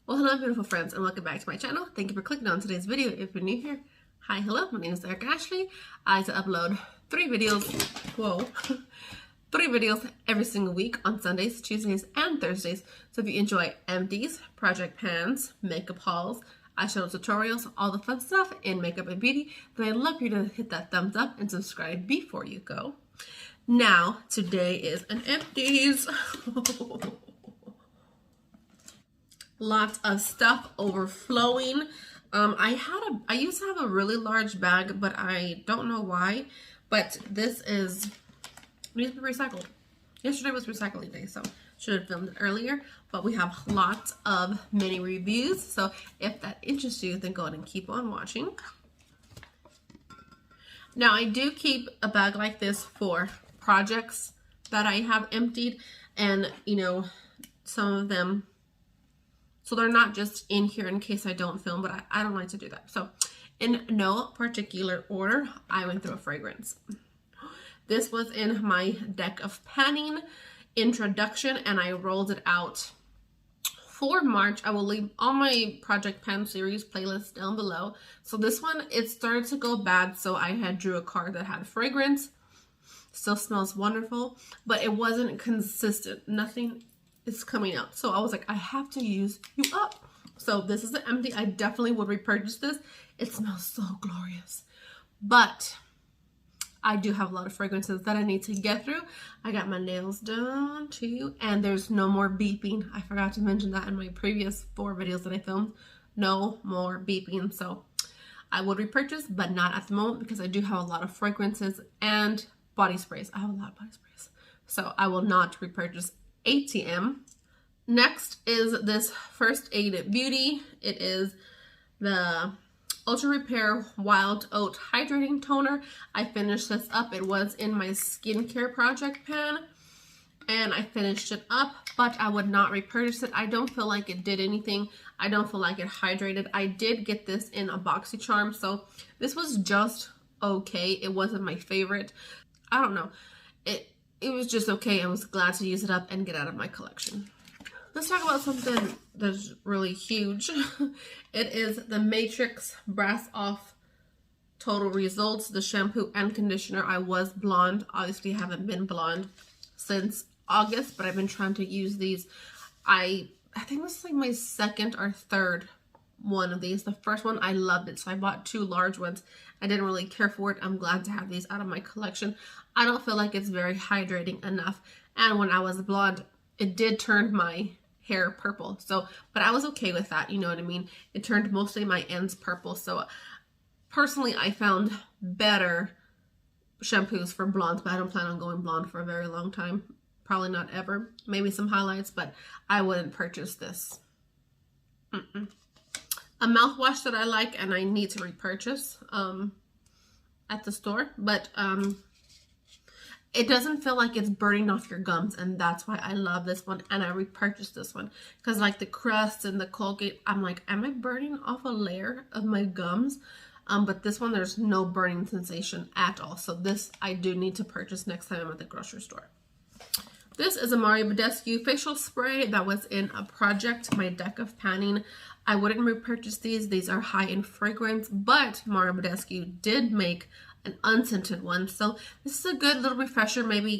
Well, hello beautiful friends and welcome back to my channel. Thank you for clicking on today's video. If you're new here, hi, hello, my name is Erica Ashley. I upload 3 videos, three videos every single week on Sundays, Tuesdays, and Thursdays. So if you enjoy empties, project pans, makeup hauls, eyeshadow tutorials, all the fun stuff in makeup and beauty, then I'd love for you to hit that thumbs up and subscribe before you go. Now, today is an empties. Lots of stuff overflowing. I used to have a really large bag, but I don't know why. But this needs to be recycled. Yesterday was recycling day, so should have filmed it earlier. But we have lots of mini reviews, so if that interests you, then go ahead and keep on watching. Now, I do keep a bag like this for projects that I have emptied, and some of them, so they're not just in here in case I don't film, but I don't like to do that. So in no particular order, I went through a fragrance. This was in my deck of panning introduction, and I rolled it out for March. I will leave all my Project Pan series playlists down below. So this one, it started to go bad, so I had drew a card that had fragrance. Still smells wonderful, but it wasn't consistent. Nothing is coming out. So I was like, I have to use you up. So this is the empty. I definitely would repurchase this. It smells so glorious. But I do have a lot of fragrances that I need to get through. I got my nails done too, and there's no more beeping. I forgot to mention that in my previous 4 videos that I filmed. No more beeping. So I would repurchase, but not at the moment because I do have a lot of fragrances and body sprays. I have a lot of body sprays. So I will not repurchase ATM. Next is this First Aid Beauty. It is the Ultra Repair Wild Oat Hydrating Toner. I finished this up. It was in my skincare project pan, and I finished it up, but I would not repurchase it. I don't feel like it did anything. I don't feel like it hydrated. I did get this in a BoxyCharm, so this was just okay. It wasn't my favorite. I don't know. It was just okay. I was glad to use it up and get out of my collection. Let's talk about something that's really huge. It is the Matrix Brass Off Total Results, the shampoo and conditioner. I was blonde. Obviously, I haven't been blonde since August, but I've been trying to use these. I think this is like my second or third one of these. The first one, I loved it, so I bought 2 large ones. I didn't really care for it. I'm glad to have these out of my collection. I don't feel like it's very hydrating enough. And when I was blonde, it did turn my hair purple. So, but I was okay with that. You know what I mean? It turned mostly my ends purple. So personally, I found better shampoos for blondes, but I don't plan on going blonde for a very long time. Probably not ever. Maybe some highlights, but I wouldn't purchase this. A mouthwash that I like and I need to repurchase at the store, but it doesn't feel like it's burning off your gums, and that's why I love this one, and I repurchased this one because like the crust and the Colgate, I'm like, am I burning off a layer of my gums? But this one, there's no burning sensation at all, so this I do need to purchase next time I'm at the grocery store. This is a Badescu facial spray that was in a project, my deck of panning. I wouldn't repurchase these. These are high in fragrance, but Badescu did make an unscented one. So this is a good little refresher. Maybe,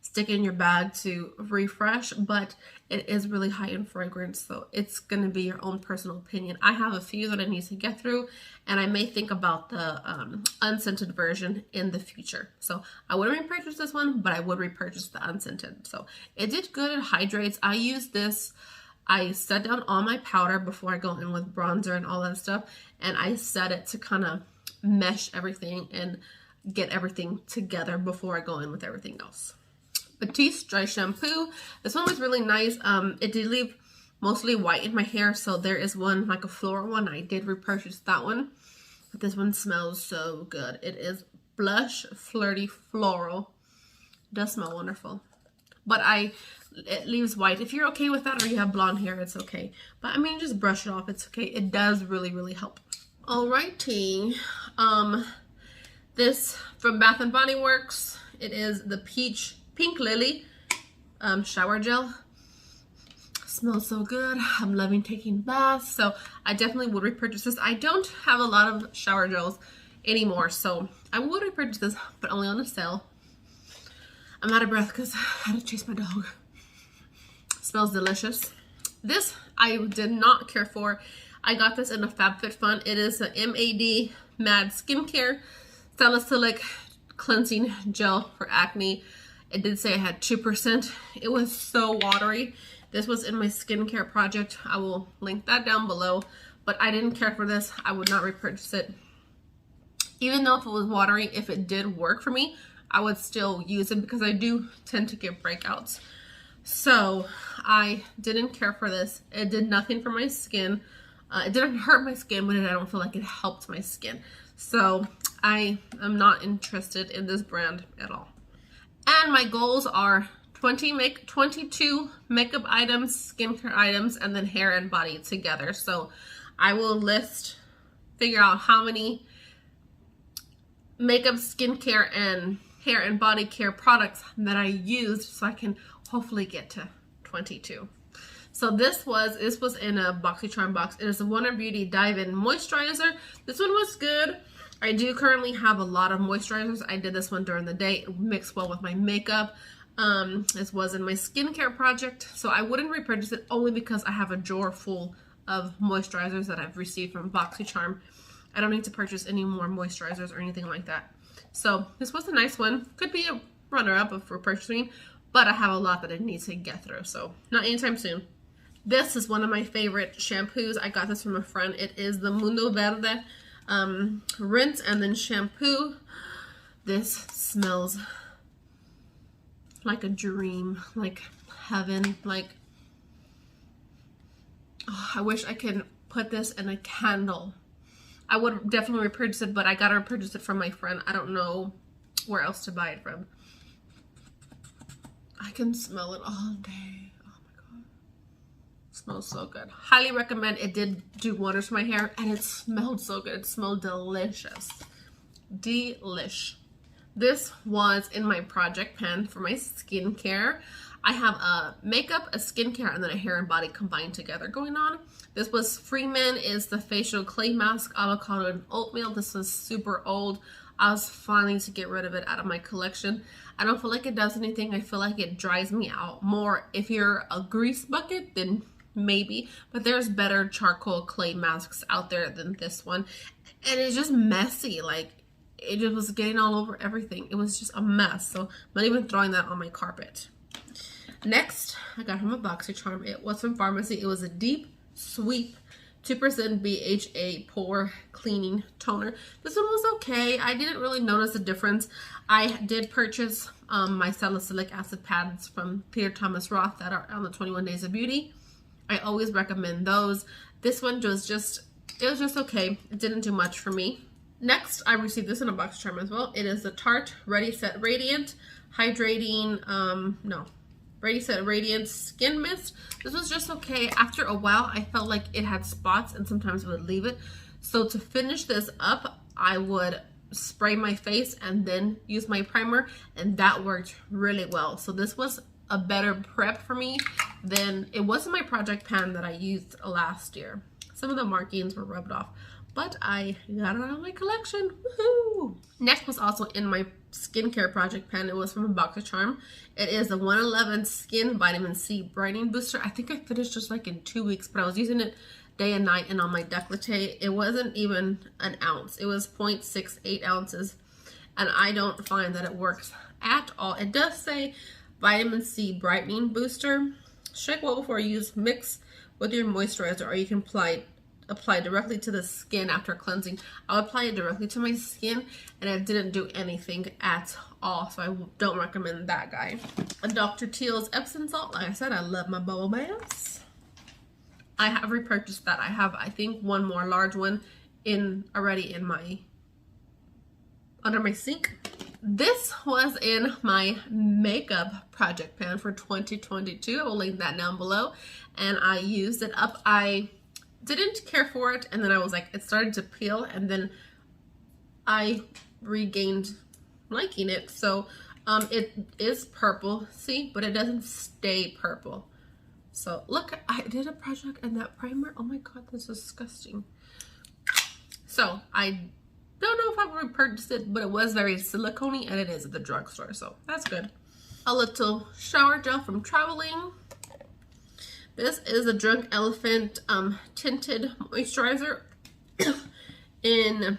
stick it in your bag to refresh, but it is really high in fragrance. So it's going to be your own personal opinion. I have a few that I need to get through, and I may think about the unscented version in the future. So I wouldn't repurchase this one, but I would repurchase the unscented. So it did good. It hydrates. I use this. I set down all my powder before I go in with bronzer and all that stuff, and I set it to kind of mesh everything and get everything together before I go in with everything else. Batiste Dry Shampoo. This one was really nice. It did leave mostly white in my hair, so there is one, like a floral one. I did repurchase that one, but this one smells so good. It is blush, flirty, floral. It does smell wonderful. But it leaves white. If you're okay with that or you have blonde hair, it's okay. But I mean, just brush it off. It's okay. It does really, really help. Alrighty. This from Bath and Body Works. It is the Pink Lily shower gel. smells so good. I'm loving taking baths, so I definitely would repurchase this. I don't have a lot of shower gels anymore, so I would repurchase this, but only on a sale. I'm out of breath because I had to chase my dog. Smells delicious. This I did not care for. I got this in a FabFitFun. It is a MAD Mad Skincare Salicylic Cleansing Gel for Acne. It did say it had 2%. It was so watery. This was in my skincare project. I will link that down below, but I didn't care for this. I would not repurchase it. Even though if it was watery, if it did work for me, I would still use it because I do tend to get breakouts. So I didn't care for this. It did nothing for my skin. It didn't hurt my skin, but I don't feel like it helped my skin. So I am not interested in this brand at all. And my goals are 22 makeup items, skincare items, and then hair and body together. So I will figure out how many makeup, skincare, and hair and body care products that I used so I can hopefully get to 22. So this was in a BoxyCharm box. It is a Wonder Beauty Dive-In Moisturizer. This one was good. I do currently have a lot of moisturizers. I did this one during the day. It mixed well with my makeup. This was in my skincare project. So I wouldn't repurchase it only because I have a drawer full of moisturizers that I've received from BoxyCharm. I don't need to purchase any more moisturizers or anything like that. So this was a nice one. Could be a runner-up of repurchasing, but I have a lot that I need to get through. So not anytime soon. This is one of my favorite shampoos. I got this from a friend. It is the Mundo Verde rinse and then shampoo. This smells like a dream, like heaven, like, oh, I wish I could put this in a candle. I would definitely repurchase it, but I gotta repurchase it from my friend. I don't know where else to buy it from. I can smell it all day. Smells so good. Highly recommend. It did do wonders for my hair, and it smelled so good. It smelled delicious. Delish. This was in my project pan for my skincare. I have a makeup, a skincare, and then a hair and body combined together going on. This was Freeman is the facial clay mask, avocado and oatmeal. This was super old. I was planning to get rid of it out of my collection. I don't feel like it does anything. I feel like it dries me out more. If you're a grease bucket, then maybe, but there's better charcoal clay masks out there than this one, and it's just messy. Like, it just was getting all over everything. It was just a mess, so I'm not even throwing that on my carpet. Next, I got from a BoxyCharm. It was from Pharmacy. It was a Deep Sweep 2% BHA pore cleaning toner. This one was okay. I didn't really notice a difference. I did purchase my salicylic acid pads from Peter Thomas Roth that are on the 21 Days of Beauty. I always recommend those. This one was just, it was just okay. It didn't do much for me. Next, I received this in a BoxyCharm as well. It is the Tarte Ready Set Radiant Hydrating, Ready Set Radiant Skin Mist. This was just okay. After a while, I felt like it had spots and sometimes it would leave it. So to finish this up, I would spray my face and then use my primer, and that worked really well. So this was a better prep for me than, it wasn't my project pan that I used last year. Some of the markings were rubbed off, but I got it out of my collection. Woohoo! Next was also in my skincare project pan. It was from a BoxyCharm. It is the 111 Skin Vitamin C Brining Booster. I think I finished just like in 2 weeks, but I was using it day and night and on my décolleté. It wasn't even an ounce. It was 0.68 ounces, and I don't find that it works at all. It does say Vitamin C Brightening Booster. Shake well before you use. Mix with your moisturizer, or you can apply directly to the skin after cleansing. I would apply it directly to my skin, and it didn't do anything at all, so I don't recommend that guy. A Dr. Teals Epsom salt. Like I said, I love my bubble baths. I have repurchased that. I have, I think, one more large one already in my under my sink. This was in my makeup project pan for 2022. I will link that down below, and I used it up. I didn't care for it, and then I was like, it started to peel, and then I regained liking it. So it is purple, see, but it doesn't stay purple. So look, I did a project and that primer, oh my god, this is disgusting. So I don't know if I would repurchase it, but it was very silicone-y, and it is at the drugstore, so that's good. A little shower gel from Traveling. This is a Drunk Elephant tinted moisturizer in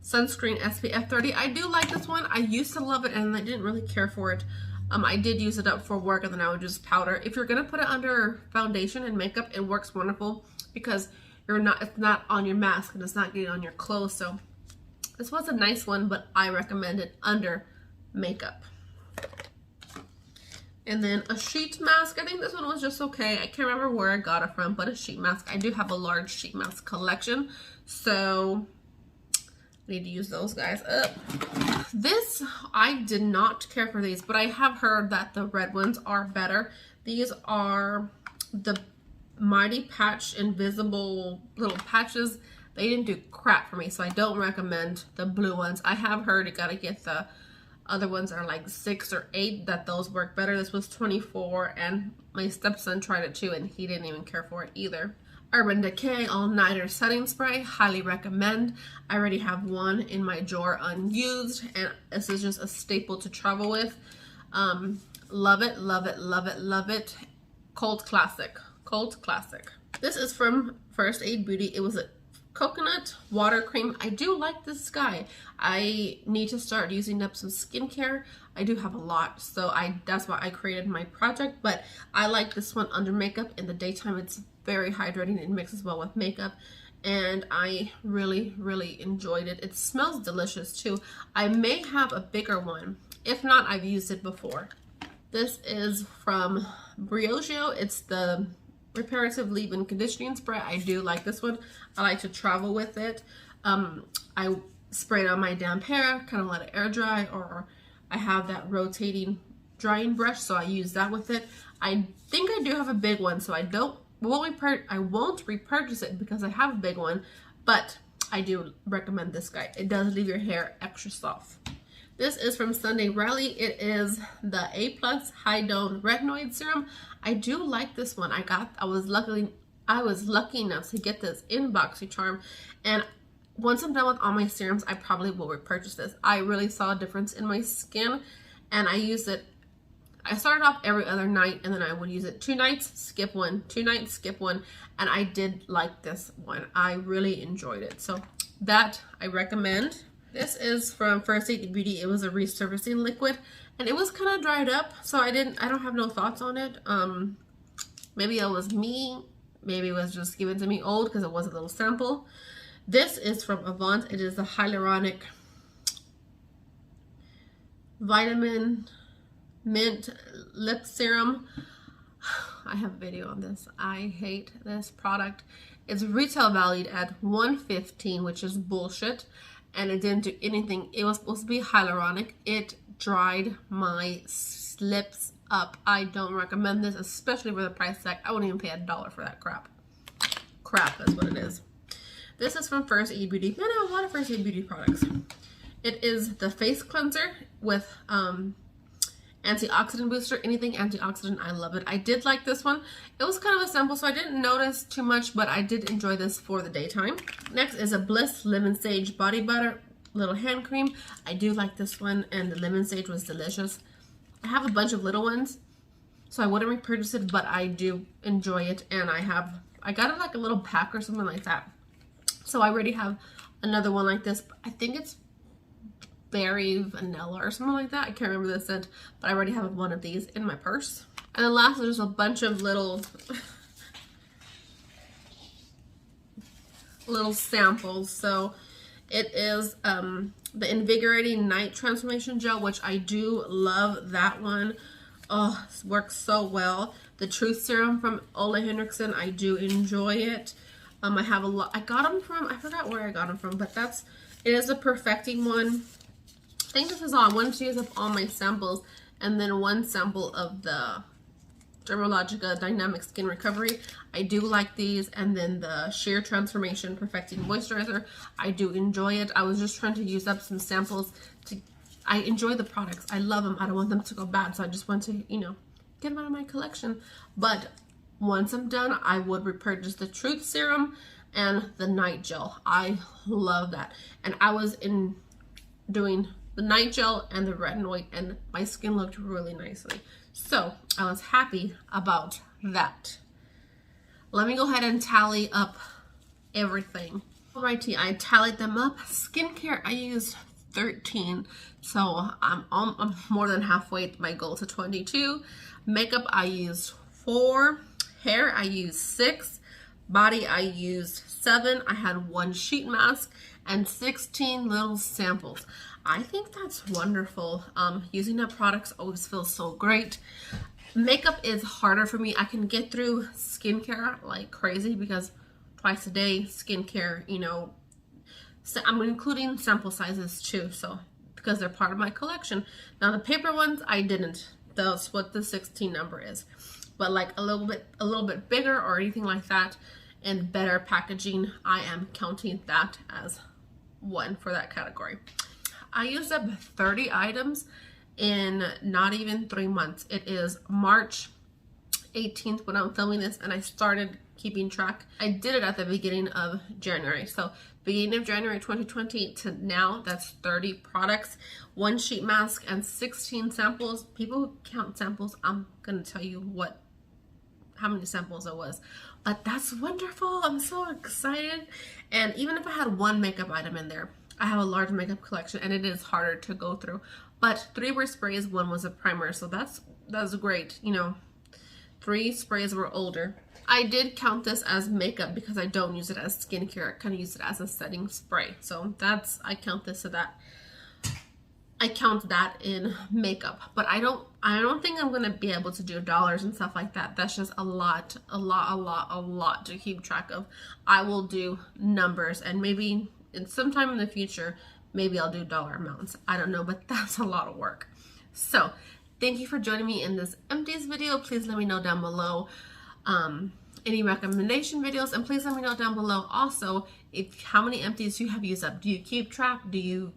sunscreen SPF 30. I do like this one. I used to love it and I didn't really care for it. I did use it up for work and then I would just powder. If you're gonna put it under foundation and makeup, it works wonderful because it's not on your mask and it's not getting on your clothes. So this was a nice one, but I recommend it under makeup. And then a sheet mask. I think this one was just okay. I can't remember where I got it from, but a sheet mask. I do have a large sheet mask collection, so I need to use those guys up. This, I did not care for these, but I have heard that the red ones are better. These are the Mighty Patch Invisible little patches. They didn't do crap for me, so I don't recommend the blue ones. I have heard you gotta get the other ones are like 6 or 8, that those work better. This was 24 and my stepson tried it too and he didn't even care for it either. Urban Decay All-Nighter Setting Spray, highly recommend. I already have one in my drawer unused and this is just a staple to travel with. Love it, love it, love it, love it. Cult classic, cult classic. This is from First Aid Beauty. It was a coconut water cream. I do like this guy. I need to start using up some skincare. I do have a lot, so that's why I created my project, but I like this one under makeup. In the daytime, it's very hydrating. It mixes well with makeup, and I really, really enjoyed it. It smells delicious too. I may have a bigger one. If not, I've used it before. This is from Briogeo. It's the Reparative Leave-In Conditioning Spray. I do like this one. I like to travel with it. I spray it on my damp hair, kind of let it air dry, or I have that rotating drying brush, so I use that with it. I think I do have a big one, so I won't repurchase it because I have a big one, but I do recommend this guy. It does leave your hair extra soft. This is from Sunday Riley. It is the A+ High Dose Retinoid Serum. I do like this one. I was lucky enough to get this in BoxyCharm, and once I'm done with all my serums, I probably will repurchase this. I really saw a difference in my skin, and I use it. I started off every other night, and then I would use it 2 nights, skip 1, 2 nights, skip 1, and I did like this one. I really enjoyed it, so that I recommend. This is from First Aid Beauty. It was a resurfacing liquid, and it was kind of dried up, so I don't have no thoughts on it. Maybe it was me. Maybe it was just given to me old because it was a little sample. This is from Avant. It is the Hyaluronic Vitamin Mint Lip Serum. I have a video on this. I hate this product. It's retail valued at $115, which is bullshit. And it didn't do anything. It was supposed to be hyaluronic. It dried my lips up. I don't recommend this, especially for the price tag. I wouldn't even pay $1 for that crap. Crap, that's what it is. This is from First Aid Beauty. Man, I have a lot of First Aid Beauty products. It is the face cleanser with antioxidant booster. Anything antioxidant, I love it. I did like this one. It was kind of a sample, so I didn't notice too much, but I did enjoy this for the daytime. Next is a Bliss Lemon Sage Body Butter little hand cream. I do like this one, and the lemon sage was delicious. I have a bunch of little ones, so I wouldn't repurchase it, but I do enjoy it, and I got it like a little pack or something like that. So I already have another one like this. I think it's berry vanilla or something like that. I can't remember the scent, but I already have one of these in my purse. And then last, there's a bunch of little samples. So it is the Invigorating Night Transformation Gel, which I do love that one. Oh, it works so well. The Truth Serum from Olehenriksen, I do enjoy it. I have a lot. I got them from, I forgot where I got them from, but it is a perfecting one. I think this is all. I wanted to use up all my samples, and then one sample of the Dermalogica Dynamic Skin Recovery. I do like these, and then the Sheer Transformation Perfecting Moisturizer. I do enjoy it. I was just trying to use up some samples. I enjoy the products. I love them. I don't want them to go bad, so I just want to, get them out of my collection. But once I'm done, I would repurchase the Truth Serum and the Night Gel. I love that. And I was doing the Night Gel and the retinoid, and my skin looked really nicely. So I was happy about that. Let me go ahead and tally up everything. Alrighty, I tallied them up. Skincare, I used 13. So I'm more than halfway to my goal to 22. Makeup, I used 4. Hair, I used 6. Body, I used 7. I had 1 sheet mask and 16 little samples. I think that's wonderful. Using the products always feels so great. Makeup is harder for me. I can get through skincare like crazy because twice a day skincare, you know, so I'm including sample sizes too, so because they're part of my collection. Now the paper ones I didn't. That's what the 16 number is. But like a little bit bigger or anything like that and better packaging, I am counting that as 1 for that category. I used up 30 items in not even 3 months. It is March 18th when I'm filming this, and I started keeping track. I did it at the beginning of January. So beginning of January 2020 to now, that's 30 products, 1 sheet mask, and 16 samples. People who count samples, I'm gonna tell you how many samples it was. But that's wonderful. I'm so excited. And even if I had 1 makeup item in there, I have a large makeup collection and it is harder to go through. But 3 were sprays, 1 was a primer. So that's great. You know, 3 sprays were older. I did count this as makeup because I don't use it as skincare. I kind of use it as a setting spray. So I count this to that. I count that in makeup, but I don't think I'm gonna be able to do dollars and stuff like that. That's just a lot to keep track of. I will do numbers, and maybe sometime in the future, maybe I'll do dollar amounts. I don't know, but that's a lot of work. So thank you for joining me in this Empties video. Please let me know down below any recommendation videos, and please let me know down below also how many empties you have used up. Do you keep track? Do you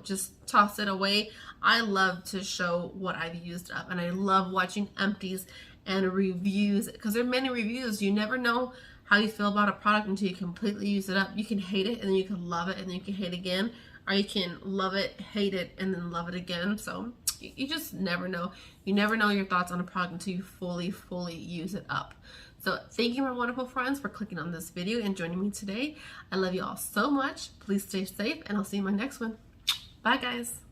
just toss it away? I love to show what I've used up, and I love watching empties and reviews because there are many reviews. You never know how you feel about a product until you completely use it up. You can hate it and then you can love it and then you can hate again, or you can love it, hate it, and then love it again. So you just never know. You never know your thoughts on a product until you fully use it up. So thank you, my wonderful friends, for clicking on this video and joining me today. I love you all so much. Please stay safe, and I'll see you in my next one. Bye, guys.